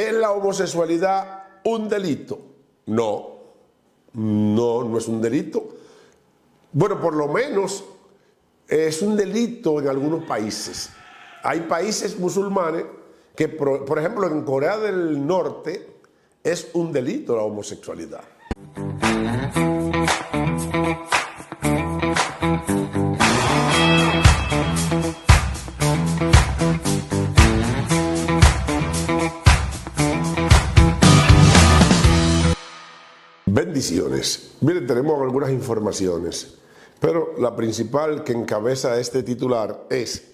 ¿Es la homosexualidad un delito? No, no es un delito. Bueno, por lo menos es un delito en algunos países. Hay países musulmanes que, por ejemplo, en Corea del Norte es un delito la homosexualidad. Bendiciones. Miren, tenemos algunas informaciones, pero la principal que encabeza este titular es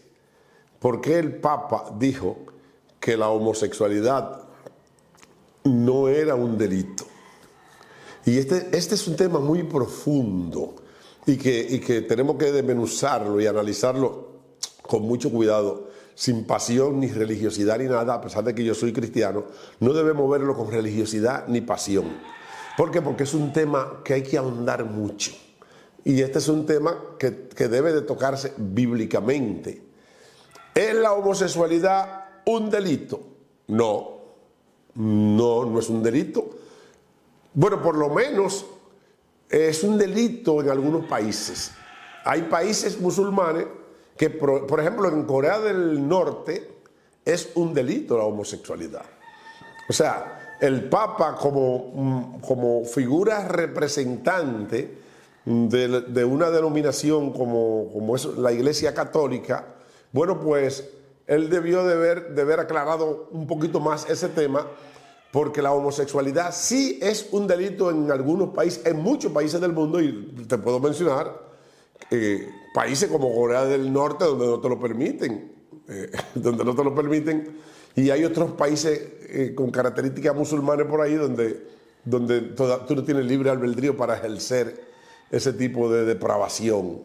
¿por qué el Papa dijo que la homosexualidad no era un delito? Y este es un tema muy profundo y que tenemos que desmenuzarlo y analizarlo con mucho cuidado, sin pasión ni religiosidad ni nada. A pesar de que yo soy cristiano, no debemos verlo con religiosidad ni pasión. ¿Por qué? Porque es un tema que hay que ahondar mucho. Y este es un tema que debe de tocarse bíblicamente. ¿Es la homosexualidad un delito? No, no es un delito. Bueno, por lo menos es un delito en algunos países. Hay países musulmanes que, por ejemplo, en Corea del Norte es un delito la homosexualidad. O sea, el Papa como figura representante de una denominación como es la Iglesia Católica, bueno, pues él debió de haber aclarado un poquito más ese tema, porque la homosexualidad sí es un delito en algunos países, en muchos países del mundo, y te puedo mencionar países como Corea del Norte donde no te lo permiten, y hay otros países con características musulmanes por ahí donde tú no tienes libre albedrío para ejercer ese tipo de depravación.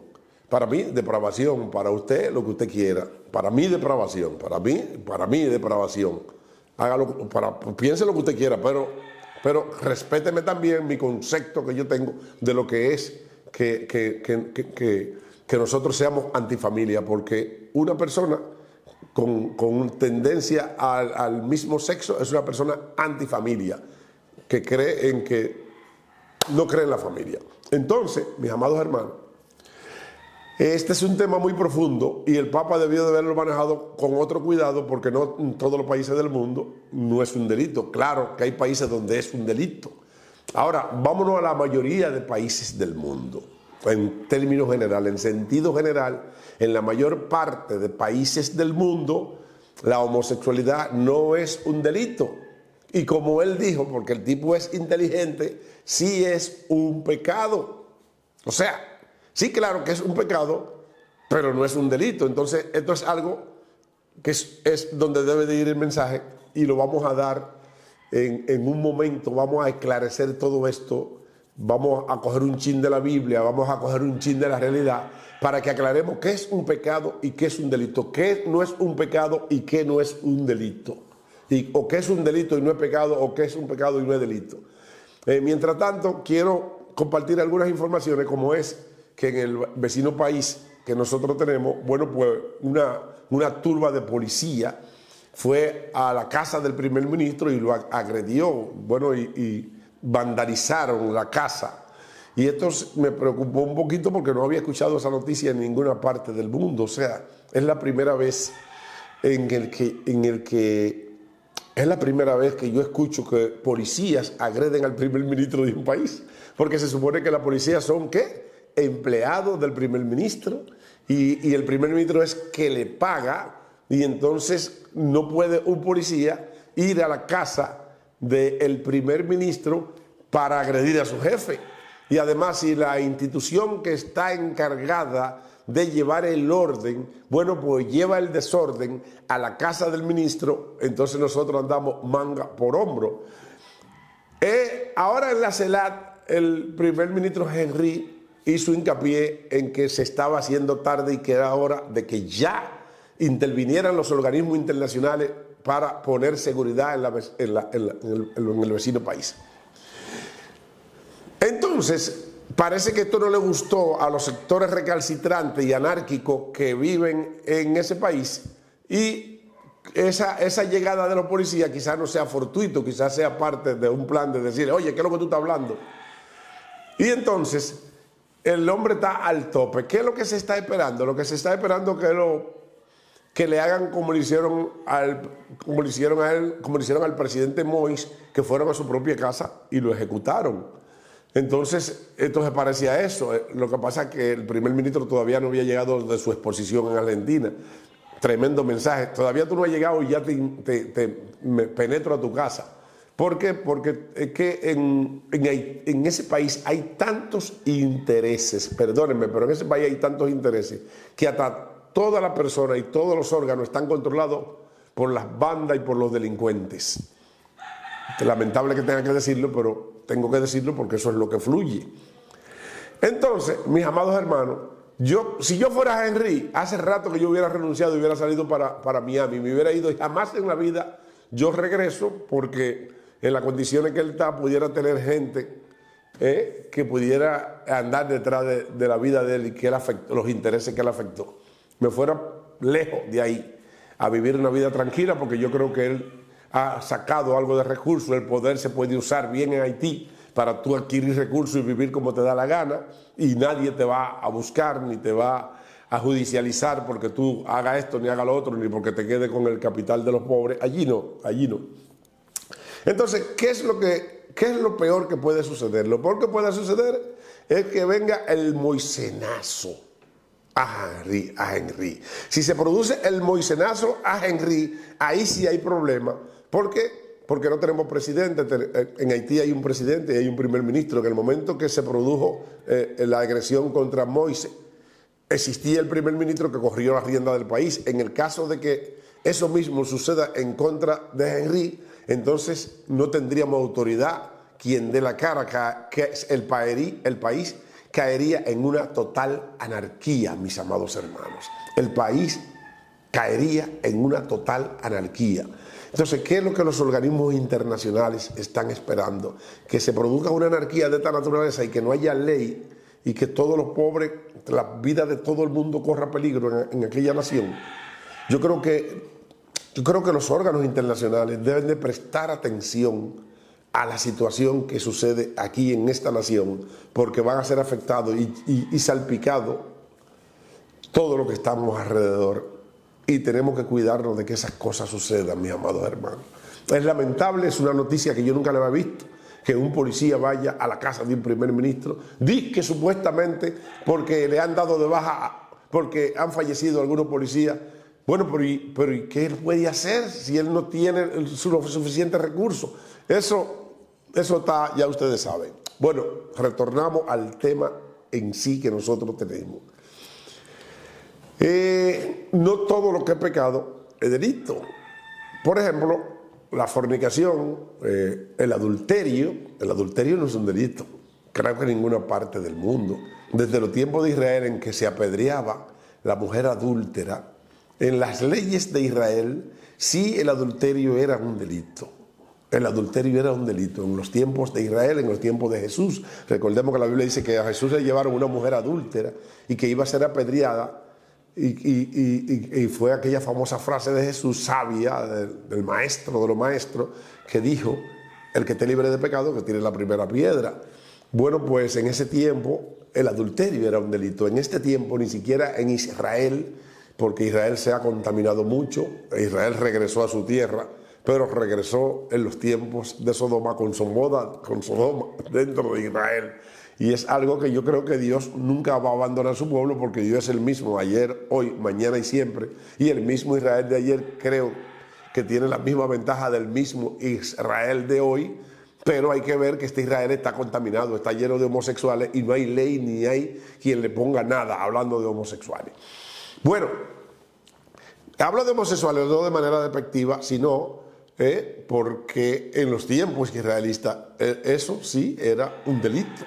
Para mí, depravación. Para usted, lo que usted quiera. Para mí, depravación. Para mí, depravación. Hágalo, piense lo que usted quiera, pero respéteme también mi concepto que yo tengo de lo que es que nosotros seamos antifamilia, porque una persona con tendencia al mismo sexo es una persona antifamilia, que cree en que no cree en la familia. Entonces, mis amados hermanos, este es un tema muy profundo y el Papa debió de haberlo manejado con otro cuidado, porque no en todos los países del mundo no es un delito. Claro que hay países donde es un delito. Ahora, vámonos a la mayoría de países del mundo. En términos generales, en sentido general, en la mayor parte de países del mundo, la homosexualidad no es un delito. Y como él dijo, porque el tipo es inteligente, sí es un pecado. O sea, sí, claro que es un pecado, pero no es un delito. Entonces, esto es algo que es donde debe de ir el mensaje, y lo vamos a dar en un momento. Vamos a esclarecer todo esto. Vamos a coger un chin de la Biblia, vamos a coger un chin de la realidad, para que aclaremos qué es un pecado y qué es un delito, qué no es un pecado y qué no es un delito, o qué es un delito y no es pecado, o qué es un pecado y no es delito. Mientras tanto, quiero compartir algunas informaciones, como es que en el vecino país que nosotros tenemos, bueno, pues una turba de policía fue a la casa del primer ministro y lo agredió, bueno, y vandalizaron la casa. Y esto me preocupó un poquito, porque no había escuchado esa noticia en ninguna parte del mundo. O sea, es la primera vez es la primera vez que yo escucho que policías agreden al primer ministro de un país, porque se supone que la policía son, ¿qué?, empleados del primer ministro, y el primer ministro es que le paga, y entonces no puede un policía ir a la casa del primer ministro para agredir a su jefe. Y además, si la institución que está encargada de llevar el orden, bueno, pues lleva el desorden a la casa del ministro, entonces nosotros andamos manga por hombro. Ahora en la CELAC, el primer ministro Henry hizo hincapié en que se estaba haciendo tarde y que era hora de que ya intervinieran los organismos internacionales para poner seguridad en el vecino país. Entonces, parece que esto no le gustó a los sectores recalcitrantes y anárquicos que viven en ese país, y esa llegada de los policías quizás no sea fortuito, quizás sea parte de un plan de decir, oye, ¿qué es lo que tú estás hablando? Y entonces el hombre está al tope. ¿Qué es lo que se está esperando? Lo que se está esperando es que le hagan como le hicieron al presidente Moïse, que fueron a su propia casa y lo ejecutaron. Entonces, esto se parecía a eso. Lo que pasa es que el primer ministro todavía no había llegado de su exposición en Argentina. Tremendo mensaje. Todavía tú no has llegado y ya me penetro a tu casa. ¿Por qué? Porque es que en ese país hay tantos intereses, perdónenme, pero en ese país hay tantos intereses que hasta toda la persona y todos los órganos están controlados por las bandas y por los delincuentes. Lamentable que tenga que decirlo, pero tengo que decirlo porque eso es lo que fluye. Entonces, mis amados hermanos, si yo fuera Henry, hace rato que yo hubiera renunciado y hubiera salido para Miami, me hubiera ido y jamás en la vida yo regreso, porque en las condiciones que él está pudiera tener gente que pudiera andar detrás de la vida de él y que él afectó, los intereses que él afectó. Me fuera lejos de ahí a vivir una vida tranquila, porque yo creo que él ha sacado algo de recursos. El poder se puede usar bien en Haití para tú adquirir recursos y vivir como te da la gana, y nadie te va a buscar ni te va a judicializar porque tú hagas esto ni hagas lo otro, ni porque te quedes con el capital de los pobres. Allí no, allí no. Entonces, ¿qué es lo peor que puede suceder? Lo peor que puede suceder es que venga el moisenazo a Henry. Si se produce el moisenazo a Henry, ahí sí hay problema. ¿Por qué? Porque no tenemos presidente. En Haití hay un presidente y hay un primer ministro. En el momento que se produjo la agresión contra Moise, existía el primer ministro que corrió la rienda del país. En el caso de que eso mismo suceda en contra de Henry, entonces no tendríamos autoridad. Quien dé la cara, que es el país caería en una total anarquía, mis amados hermanos. El país caería en una total anarquía. Entonces, ¿qué es lo que los organismos internacionales están esperando? Que se produzca una anarquía de esta naturaleza y que no haya ley y que todos los pobres, la vida de todo el mundo corra peligro en aquella nación. Yo creo que los órganos internacionales deben de prestar atención a la situación que sucede aquí en esta nación, porque van a ser afectados y salpicados todo lo que estamos alrededor, y tenemos que cuidarnos de que esas cosas sucedan, mis amados hermanos. Es lamentable, es una noticia que yo nunca la había visto, que un policía vaya a la casa de un primer ministro, que supuestamente porque le han dado de baja, porque han fallecido algunos policías. Bueno, pero ¿y qué él puede hacer si él no tiene los suficientes recursos? Eso está, ya ustedes saben. Bueno, retornamos al tema en sí que nosotros tenemos. No todo lo que es pecado es delito. Por ejemplo, la fornicación, el adulterio no es un delito, creo que en ninguna parte del mundo. Desde los tiempos de Israel, en que se apedreaba la mujer adúltera, en las leyes de Israel, sí, el adulterio era un delito. El adulterio era un delito en los tiempos de Israel, en los tiempos de Jesús. Recordemos que la Biblia dice que a Jesús le llevaron una mujer adúltera y que iba a ser apedreada. Y fue aquella famosa frase de Jesús, sabia, del maestro de los maestros, que dijo: el que esté libre de pecado, que tire la primera piedra. Bueno, pues en ese tiempo el adulterio era un delito. En este tiempo ni siquiera en Israel, porque Israel se ha contaminado mucho. Israel regresó a su tierra, pero regresó en los tiempos de Sodoma, con Sodoma dentro de Israel. Y es algo que yo creo que Dios nunca va a abandonar a su pueblo, porque Dios es el mismo ayer, hoy, mañana y siempre. Y el mismo Israel de ayer creo que tiene la misma ventaja del mismo Israel de hoy, pero hay que ver que este Israel está contaminado, está lleno de homosexuales, y no hay ley ni hay quien le ponga nada hablando de homosexuales. Bueno, hablo de homosexuales no de manera despectiva, sino porque en los tiempos israelitas eso sí era un delito.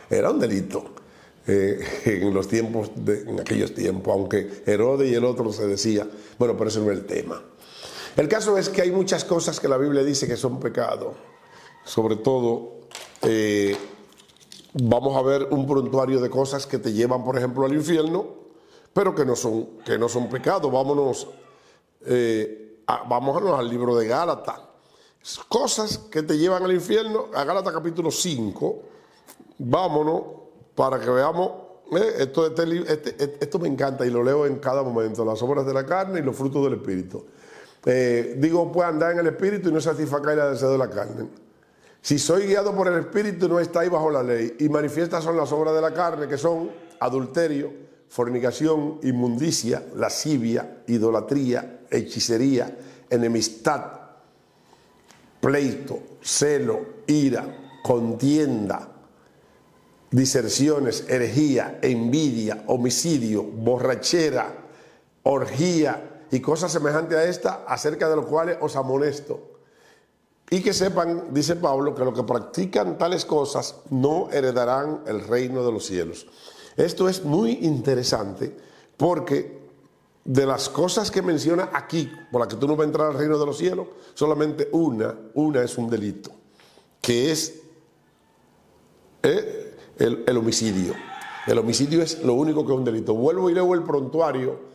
Era un delito en los tiempos, en aquellos tiempos, aunque Herodes y el otro se decía, bueno, pero ese no es el tema. El caso es que hay muchas cosas que la Biblia dice que son pecado. Sobre todo, vamos a ver un prontuario de cosas que te llevan, por ejemplo, al infierno, pero que no son pecado. Vámonos vámonos al libro de Gálatas. Cosas que te llevan al infierno, a Gálatas capítulo 5. Vámonos para que veamos. Esto me encanta y lo leo en cada momento. Las obras de la carne y los frutos del Espíritu. Digo, pues andar en el Espíritu y no satisfacer el deseo de la carne. Si soy guiado por el Espíritu, no estáis bajo la ley. Y manifiestas son las obras de la carne, que son adulterio, fornicación, inmundicia, lascivia, idolatría, hechicería, enemistad, pleito, celo, ira, contienda, diserciones, herejía, envidia, homicidio, borrachera, orgía y cosas semejantes a esta, acerca de los cuales os amonesto. Y que sepan, dice Pablo, que los que practican tales cosas no heredarán el reino de los cielos. Esto es muy interesante porque de las cosas que menciona aquí, por las que tú no vas a entrar al reino de los cielos, solamente una es un delito, que es el homicidio. El homicidio es lo único que es un delito. Vuelvo y leo el prontuario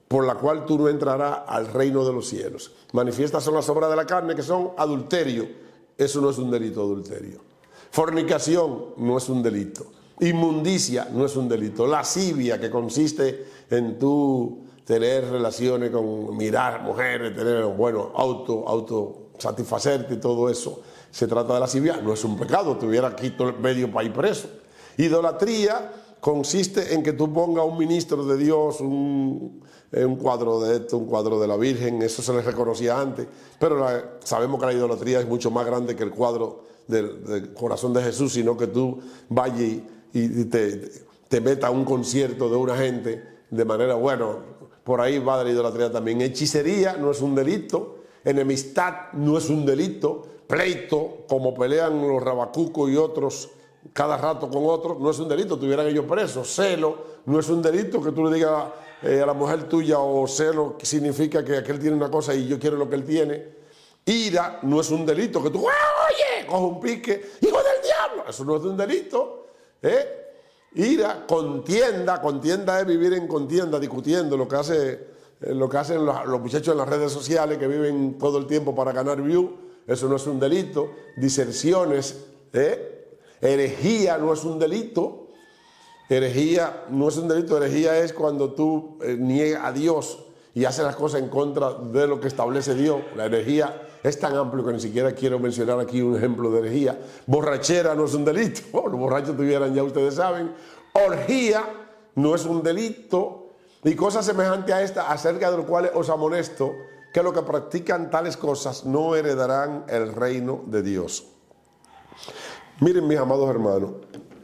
por la cual tú no entrarás al reino de los cielos. Manifiestas son las obras de la carne, que son adulterio. Eso no es un delito, adulterio. Fornicación no es un delito. Inmundicia no es un delito. Lascivia, que consiste en tú tener relaciones con mirar mujeres, tener, bueno, autosatisfacerte y todo eso. Se trata de lascivia, no es un pecado, tuviera aquí todo el medio país preso. Idolatría consiste en que tú pongas un ministro de Dios, un cuadro de esto, un cuadro de la Virgen, eso se les reconocía antes, pero sabemos que la idolatría es mucho más grande que el cuadro del corazón de Jesús, sino que tú vayas y te metas a un concierto de una gente de manera, bueno, por ahí va de la idolatría también. Hechicería no es un delito, enemistad no es un delito, pleito, como pelean los rabacucos y otros cada rato con otros, no es un delito, tuvieran ellos presos. Celo no es un delito, que tú le digas a la mujer tuya, o celo que significa que aquel tiene una cosa y yo quiero lo que él tiene. Ira no es un delito, que tú, oye, coge un pique, hijo del diablo, eso no es un delito. Ira, contienda es vivir en contienda, discutiendo, lo que hacen los muchachos en las redes sociales, que viven todo el tiempo para ganar view, eso no es un delito. Diserciones, herejía no es un delito. Herejía no es un delito. Herejía es cuando tú niegas a Dios y haces las cosas en contra de lo que establece Dios. La herejía es tan amplio que ni siquiera quiero mencionar aquí un ejemplo de herejía. Borrachera no es un delito. Los borrachos tuvieran, ya ustedes saben. Orgía no es un delito. Y cosas semejantes a esta, acerca de lo cuales os amonesto, que los que practican tales cosas no heredarán el reino de Dios. Miren, mis amados hermanos,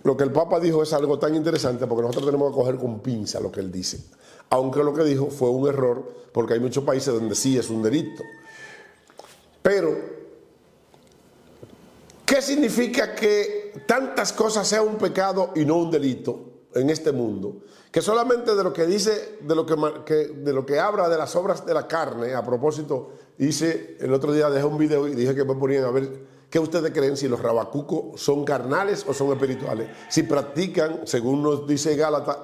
lo que el Papa dijo es algo tan interesante, porque nosotros tenemos que coger con pinza lo que él dice. Aunque lo que dijo fue un error, porque hay muchos países donde sí es un delito. Pero, ¿qué significa que tantas cosas sean un pecado y no un delito en este mundo? Que solamente de lo que dice, de lo que habla de las obras de la carne. A propósito, hice el otro día, dejé un video y dije que me ponían a ver qué ustedes creen, si los rabacucos son carnales o son espirituales, si practican, según nos dice Gálatas,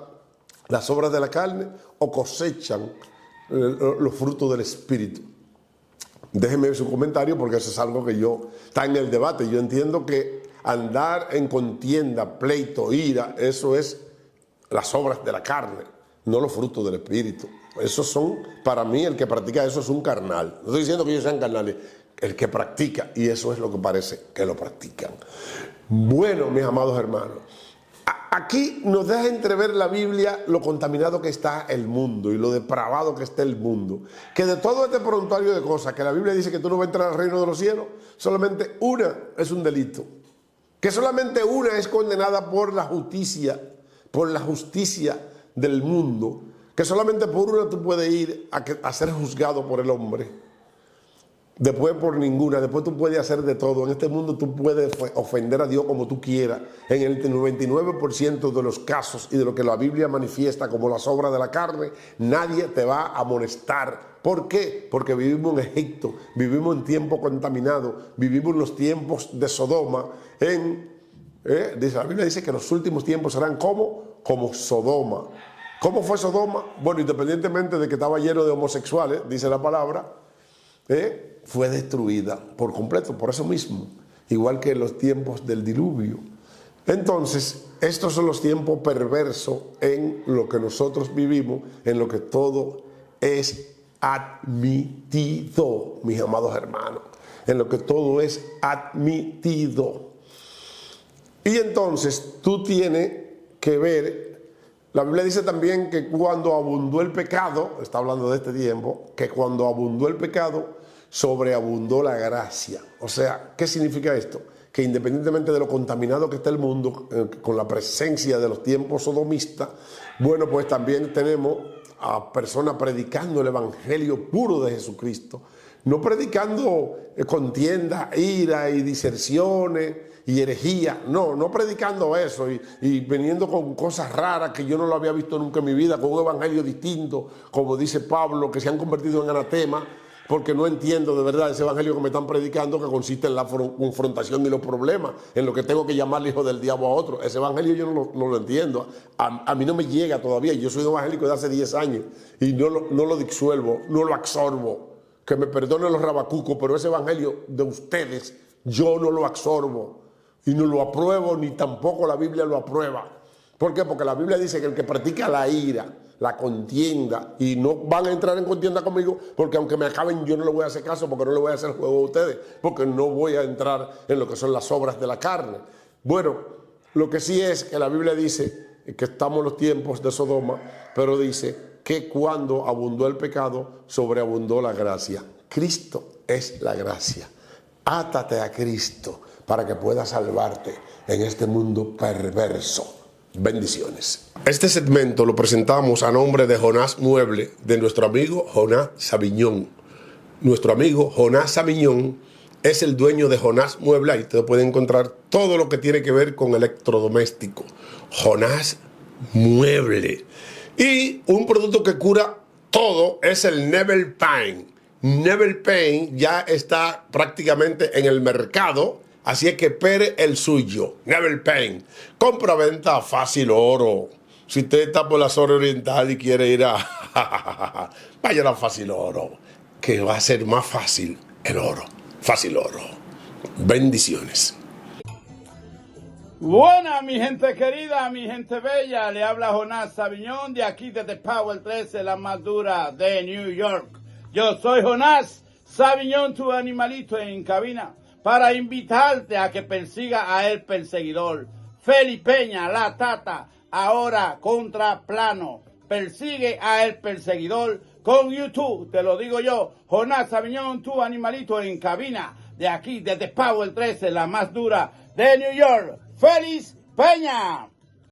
las obras de la carne, o cosechan los frutos del Espíritu. Déjenme ver su comentario, porque eso es algo que está en el debate. Yo entiendo que andar en contienda, pleito, ira, eso es las obras de la carne, no los frutos del Espíritu. Esos son, para mí, el que practica eso es un carnal. No estoy diciendo que ellos sean carnales, el que practica, y eso es lo que parece que lo practican. Bueno, mis amados hermanos, aquí nos deja entrever la Biblia lo contaminado que está el mundo y lo depravado que está el mundo. Que de todo este prontuario de cosas que la Biblia dice que tú no vas a entrar al reino de los cielos, solamente una es un delito. Que solamente una es condenada por la justicia del mundo. Que solamente por una tú puedes ir a ser juzgado por el hombre. Después por ninguna. Después tú puedes hacer de todo. En este mundo tú puedes ofender a Dios como tú quieras. En el 99% de los casos y de lo que la Biblia manifiesta como las obras de la carne, nadie te va a amonestar. ¿Por qué? Porque vivimos en Egipto, vivimos en tiempo contaminado, vivimos en los tiempos de Sodoma. La Biblia dice que los últimos tiempos serán como Sodoma. ¿Cómo fue Sodoma? Bueno, independientemente de que estaba lleno de homosexuales, dice la palabra, fue destruida por completo, por eso mismo, igual que en los tiempos del diluvio. Entonces, estos son los tiempos perversos en lo que nosotros vivimos, en lo que todo es admitido, mis amados hermanos, en lo que todo es admitido. Y entonces tú tienes que ver, la Biblia dice también que cuando abundó el pecado, está hablando de este tiempo, que cuando abundó el pecado, sobreabundó la gracia. O sea, ¿qué significa esto? Que independientemente de lo contaminado que está el mundo, con la presencia de los tiempos sodomistas, bueno, pues también tenemos a personas predicando el evangelio puro de Jesucristo, no predicando contienda, ira y diserciones y herejía, no predicando eso y viniendo con cosas raras que yo no lo había visto nunca en mi vida, con un evangelio distinto, como dice Pablo, que se han convertido en anatema, porque no entiendo de verdad ese evangelio que me están predicando, que consiste en la confrontación y los problemas, en lo que tengo que llamarle hijo del diablo a otro. Ese evangelio yo no lo entiendo, a mí no me llega todavía. Yo soy un evangélico de hace 10 años y no lo disuelvo, no lo absorbo. Que me perdonen los rabacucos, pero ese evangelio de ustedes yo no lo absorbo y no lo apruebo, ni tampoco la Biblia lo aprueba. ¿Por qué? Porque la Biblia dice que el que practica la ira, la contienda, y no van a entrar en contienda conmigo, porque aunque me acaben yo no le voy a hacer caso, porque no le voy a hacer juego a ustedes, porque no voy a entrar en lo que son las obras de la carne. Bueno, lo que sí es que la Biblia dice que estamos en los tiempos de Sodoma, pero dice que cuando abundó el pecado, sobreabundó la gracia. Cristo es la gracia. Átate a Cristo para que puedas salvarte en este mundo perverso. Bendiciones. Este segmento lo presentamos a nombre de Jonás Mueble, de nuestro amigo Jonás Sabiñón. Nuestro amigo Jonás Sabiñón es el dueño de Jonás Mueble. Ahí te puede encontrar todo lo que tiene que ver con electrodoméstico. Jonás Mueble. Y un producto que cura todo es el Nebel Pain. Nebel Pain ya está prácticamente en el mercado. Así es que espere el suyo, Nebel Pain. Compra-venta fácil oro. Si usted está por la zona oriental y quiere ir a... vaya a Fácil Oro, que va a ser más fácil el oro. Fácil Oro. Bendiciones. Buena, mi gente querida, mi gente bella. Le habla Jonás Sabiñón de aquí desde Power 13, la más dura de New York. Yo soy Jonás Sabiñón, tu animalito en cabina, para invitarte a que persiga a el perseguidor. Felipe Peña, la tata, ahora contra plano. Persigue a el perseguidor con YouTube. Te lo digo yo, Jonás Sabiñón, tu animalito en cabina, de aquí desde Power 13, la más dura de New York. ¡Feliz Peña!